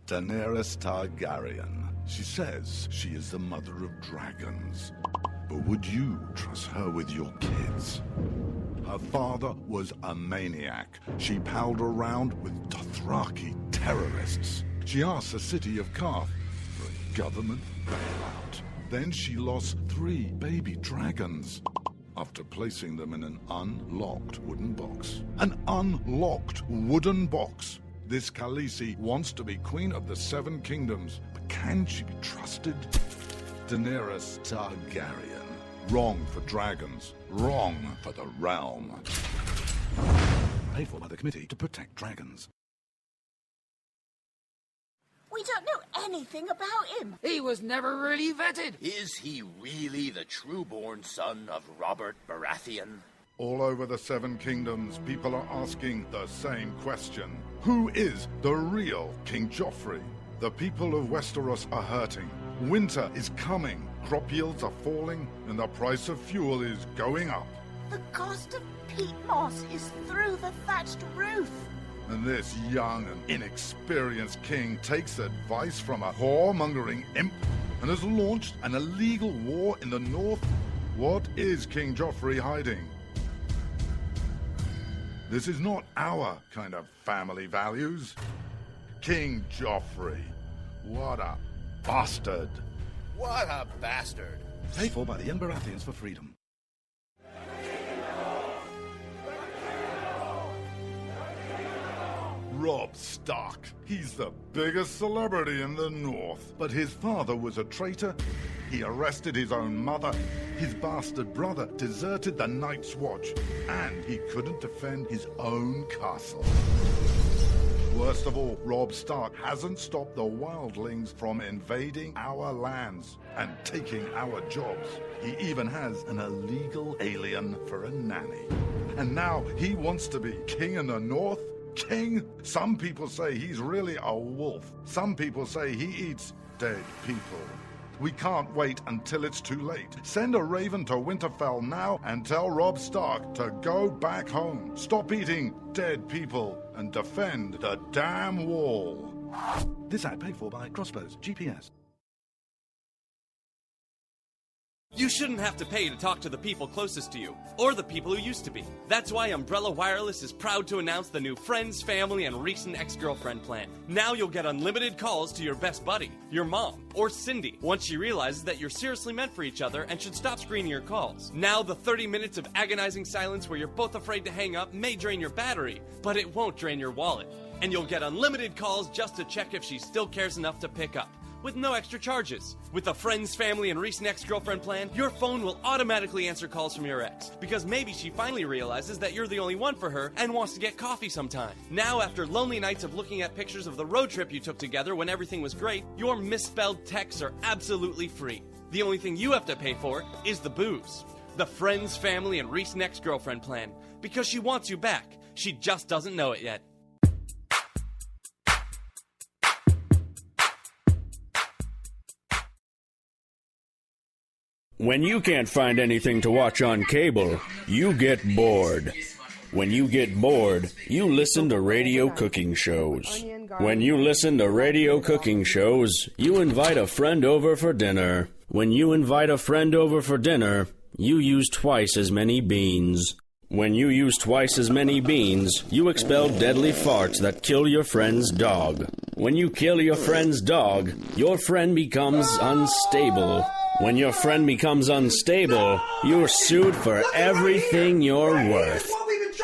Daenerys Targaryen. She says she is the mother of dragons. But would you trust her with your kids? Her father was a maniac. She palled around with Dothraki terrorists. She asked the city of Karth for a government bailout. Then she lost 3 baby dragons after placing them in an unlocked wooden box. An unlocked wooden box. This Khaleesi wants to be queen of the 7 kingdoms, but can she be trusted? Daenerys Targaryen. Wrong for dragons. Wrong for the realm. Paid for by the Committee to Protect Dragons. We don't know anything about him. He was never really vetted. Is he really the true-born son of Robert Baratheon? All over the 7 kingdoms, people are asking the same question. Who is the real King Joffrey? The people of Westeros are hurting. Winter is coming. Crop yields are falling, and the price of fuel is going up. The cost of peat moss is through the thatched roof. And this young and inexperienced king takes advice from a whoremongering imp and has launched an illegal war in the north. What is King Joffrey hiding? This is not our kind of family values. King Joffrey. What a bastard. What a bastard. Paid for by the young Baratheons for freedom. Robb Stark. He's the biggest celebrity in the North. But his father was a traitor. He arrested his own mother. His bastard brother deserted the Night's Watch. And he couldn't defend his own castle. Worst of all, Robb Stark hasn't stopped the wildlings from invading our lands and taking our jobs. He even has an illegal alien for a nanny. And now he wants to be king in the North? King? Some people say he's really a wolf. Some people say he eats dead people. We can't wait until it's too late. Send a raven to Winterfell now and tell Robb Stark to go back home. Stop eating dead people and defend the damn wall. This ad paid for by Crossbows GPS. You shouldn't have to pay to talk to the people closest to you, or the people who used to be. That's why Umbrella Wireless is proud to announce the new Friends, Family, and Recent Ex-Girlfriend plan. Now you'll get unlimited calls to your best buddy, your mom, or Cindy, once she realizes that you're seriously meant for each other and should stop screening your calls. Now the 30 minutes of agonizing silence where you're both afraid to hang up may drain your battery, but it won't drain your wallet. And you'll get unlimited calls just to check if she still cares enough to pick up, with no extra charges. With the Friends, Family, and Recent Ex-Girlfriend plan, your phone will automatically answer calls from your ex, because maybe she finally realizes that you're the only one for her and wants to get coffee sometime. Now, after lonely nights of looking at pictures of the road trip you took together when everything was great, your misspelled texts are absolutely free. The only thing you have to pay for is the booze. The Friends, Family, and Recent Ex-Girlfriend plan, because she wants you back. She just doesn't know it yet. When you can't find anything to watch on cable, you get bored. When you get bored, you listen to radio cooking shows. When you listen to radio cooking shows, you invite a friend over for dinner. When you invite a friend over for dinner, you use twice as many beans. When you use twice as many beans, you expel deadly farts that kill your friend's dog. When you kill your friend's dog, your friend becomes unstable. When your friend becomes unstable, you're sued for everything you're worth.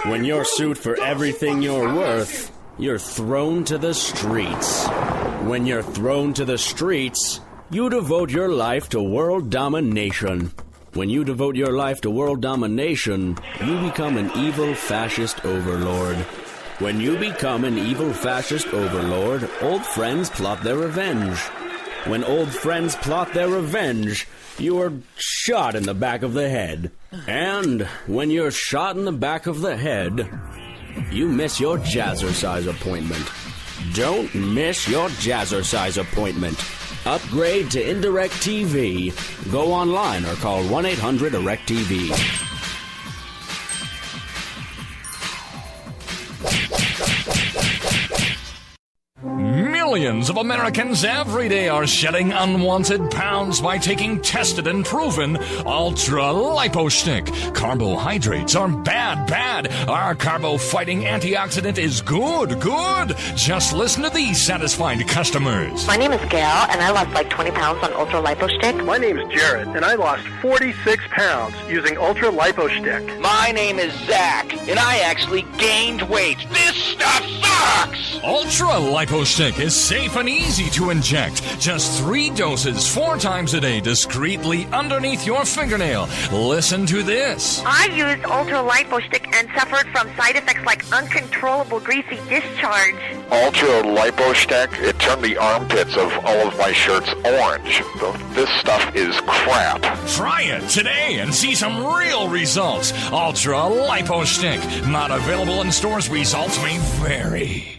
When you're sued for everything you're worth, you're thrown to the streets. When you're thrown to the streets, you devote your life to world domination. When you devote your life to world domination, you become an evil fascist overlord. When you become an evil fascist overlord, old friends plot their revenge. When old friends plot their revenge, you are shot in the back of the head. And when you're shot in the back of the head, you miss your jazzercise appointment. Don't miss your jazzercise appointment. Upgrade to Indirect TV. Go online or call 1-800-DIRECT-TV. Millions of Americans every day are shedding unwanted pounds by taking tested and proven Ultra Lipo Stick. Carbohydrates are bad. Our carbo-fighting antioxidant is good. Just listen to these satisfied customers. My name is Gail, and I lost like 20 pounds on Ultra Lipo Stick. My name is Jared, and I lost 46 pounds using Ultra Lipo Stick. My name is Zach, and I actually gained weight. This stuff sucks! Ultra Lipo Stick is safe and easy to inject. Just 3 doses 4 times a day discreetly underneath your fingernail. Listen to this. I used Ultra Lipo Stick and suffered from side effects like uncontrollable greasy discharge. Ultra Lipo Stick, it turned the armpits of all of my shirts orange. This stuff is crap. Try it today and see some real results. Ultra Lipo Stick. Not available in stores. Results may vary.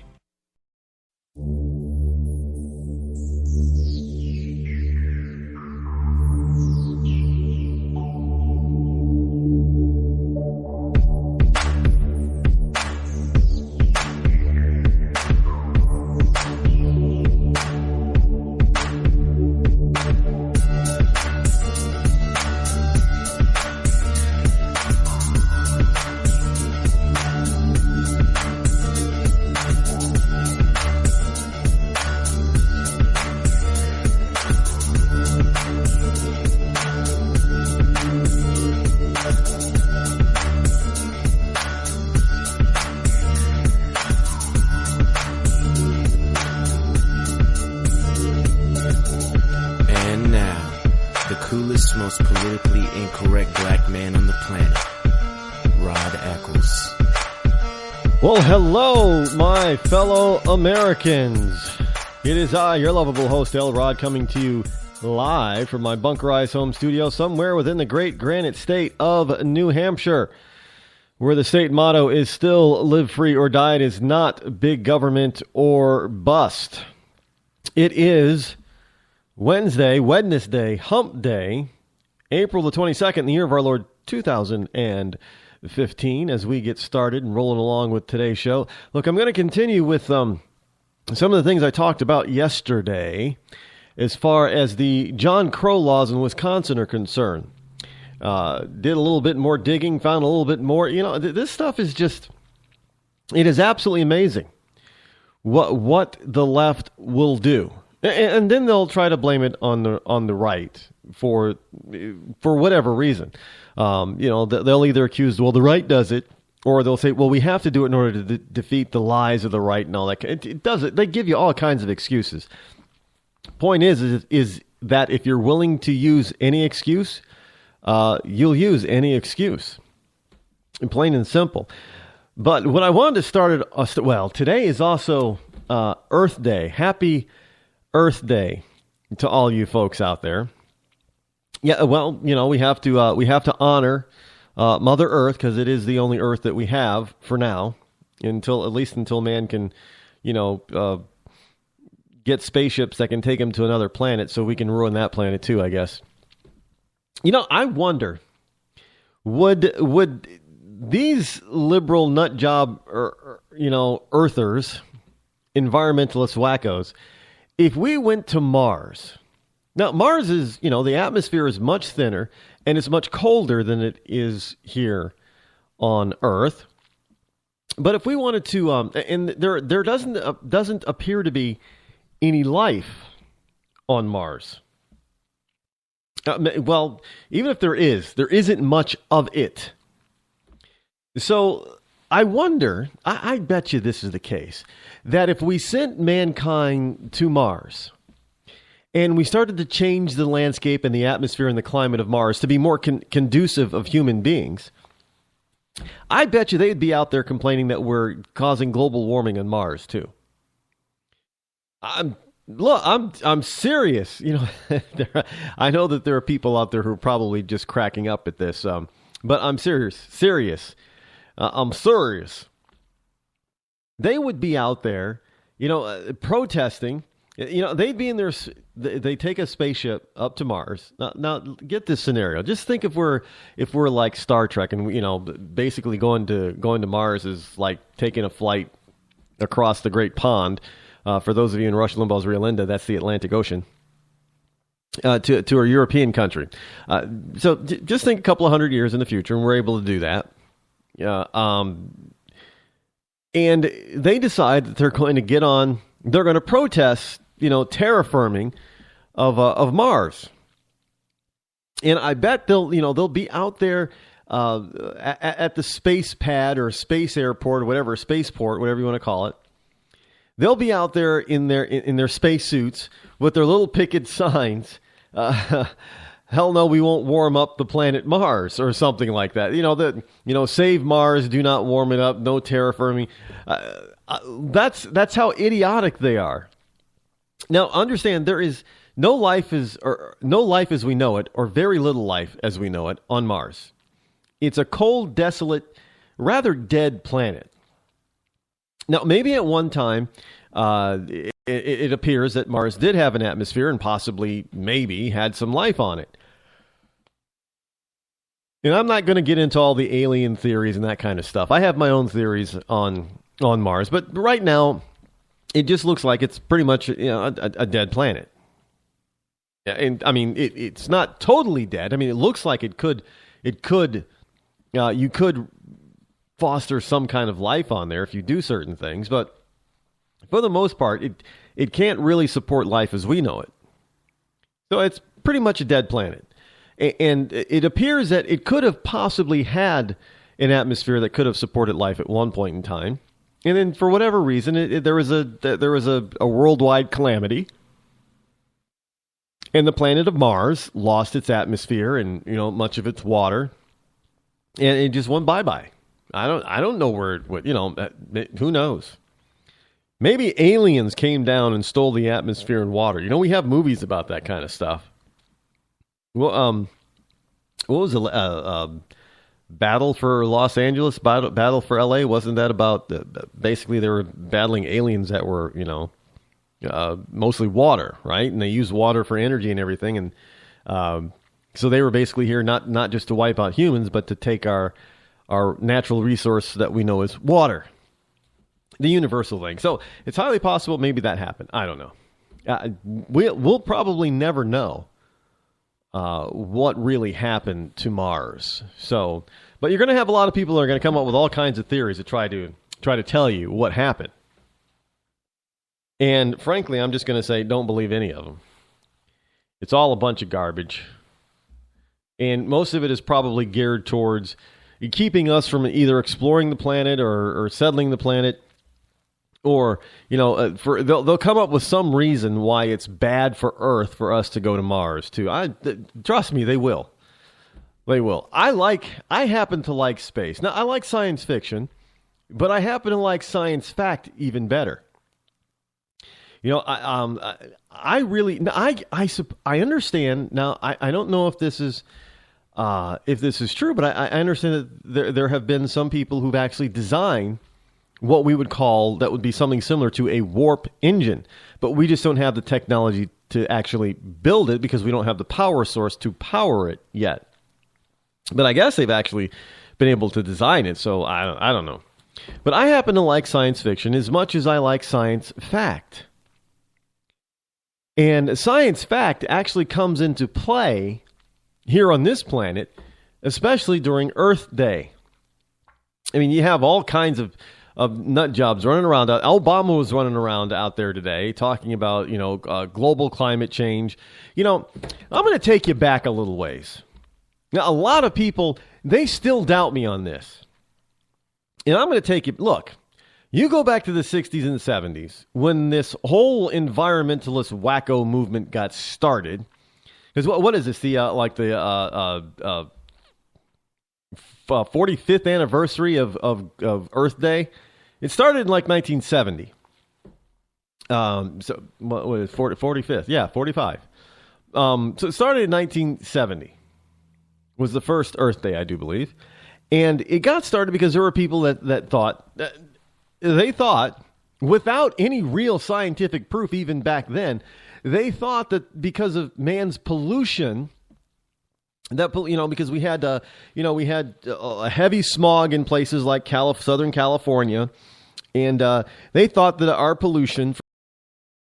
Most politically incorrect black man on the planet, Rod Eccles. Well, hello, my fellow Americans. It is I, your lovable host, L. Rod, coming to you live from my bunkerized home studio somewhere within the great granite state of New Hampshire, where the state motto is still live free or die. It is not big government or bust. It is Wednesday, hump day, April the 22nd, in the year of our Lord 2015, as we get started and rolling along with today's show. Look, I'm going to continue with some of the things I talked about yesterday as far as the John Crow laws in Wisconsin are concerned. Did a little bit more digging, found a little bit more. You know, this stuff is just, it is absolutely amazing what the left will do. And then they'll try to blame it on the right for whatever reason. They'll either accuse, well, the right does it, or they'll say, well, we have to do it in order to defeat the lies of the right and all that. It does it. They give you all kinds of excuses. Point is that if you're willing to use any excuse, you'll use any excuse. Plain and simple. But what I wanted to start today is also Earth Day. Happy Earth Day to all you folks out there. Yeah, well, we have to honor Mother Earth, because it is the only Earth that we have for now, until man can, get spaceships that can take him to another planet, so we can ruin that planet too, I guess. I wonder, would these liberal nut job, Earthers, environmentalist wackos, if we went to Mars? Now, Mars is, the atmosphere is much thinner and it's much colder than it is here on Earth. But if we wanted to, and there doesn't appear to be any life on Mars. Well, even if there isn't much of it. So I wonder, I bet you this is the case, that if we sent mankind to Mars and we started to change the landscape and the atmosphere and the climate of Mars to be more conducive of human beings, I bet you they'd be out there complaining that we're causing global warming on Mars too. I'm serious. I know that there are people out there who are probably just cracking up at this, but I'm serious. I'm serious. They would be out there, protesting. They'd be in their. They take a spaceship up to Mars. Now, get this scenario. Just think if we're like Star Trek, and basically going to Mars is like taking a flight across the Great Pond For those of you in Rush Limbaugh's Rio Linda, that's the Atlantic Ocean. To a European country. So just think a couple of hundred years in the future, and we're able to do that. And they decide that they're going to protest, terraforming of Mars. And I bet they'll be out there at the space pad or space airport or whatever, spaceport, whatever you want to call it. They'll be out there in their space suits with their little picket signs. Hell no, we won't warm up the planet Mars or something like that. Save Mars, do not warm it up, no terraforming. That's how idiotic they are. Now, understand there is no life as we know it, or very little life as we know it, on Mars. It's a cold, desolate, rather dead planet. Now, maybe at one time, it appears that Mars did have an atmosphere and possibly, maybe, had some life on it. And I'm not going to get into all the alien theories and that kind of stuff. I have my own theories on Mars, but right now, it just looks like it's pretty much a dead planet. And I mean, it's not totally dead. I mean, it looks like you could foster some kind of life on there if you do certain things, but for the most part, it can't really support life as we know it. So it's pretty much a dead planet. And it appears that it could have possibly had an atmosphere that could have supported life at one point in time. And then for whatever reason, there was a worldwide calamity. And the planet of Mars lost its atmosphere and, much of its water. And it just went bye-bye. I don't know where who knows? Maybe aliens came down and stole the atmosphere and water. We have movies about that kind of stuff. Well, what was the Battle for Los Angeles? Battle for LA? Wasn't that about basically they were battling aliens that were mostly water, right? And they used water for energy and everything, and so they were basically here not just to wipe out humans, but to take our natural resource that we know as water. The universal thing. So it's highly possible maybe that happened. I don't know. We'll probably never know what really happened to Mars. So, but you're going to have a lot of people that are going to come up with all kinds of theories to try to tell you what happened. And frankly, I'm just going to say, don't believe any of them. It's all a bunch of garbage. And most of it is probably geared towards keeping us from either exploring the planet or settling the planet. Or, they'll come up with some reason why it's bad for Earth for us to go to Mars, too. Trust me, they will. They will. I happen to like space. Now, I like science fiction, but I happen to like science fact even better. I understand. Now, I don't know if this is true, but I understand that there have been some people who've actually designed what we would call, that would be something similar to a warp engine. But we just don't have the technology to actually build it because we don't have the power source to power it yet. But I guess they've actually been able to design it, so I don't know. But I happen to like science fiction as much as I like science fact. And science fact actually comes into play here on this planet, especially during Earth Day. I mean, you have all kinds of nut jobs running around. Obama was running around out there today talking about, global climate change. I'm going to take you back a little ways. Now, a lot of people, they still doubt me on this. And I'm going to take you, look, you go back to the 60s and 70s when this whole environmentalist wacko movement got started. Because what is this? The 45th anniversary of Earth Day? It started in like 1970. So what was 45th? Yeah, 45. So it started in 1970. Was the first Earth Day, I do believe. And it got started because there were people that thought, they thought, without any real scientific proof even back then, they thought that because of man's pollution, that, because we had a heavy smog in places like Southern California, and they thought that our pollution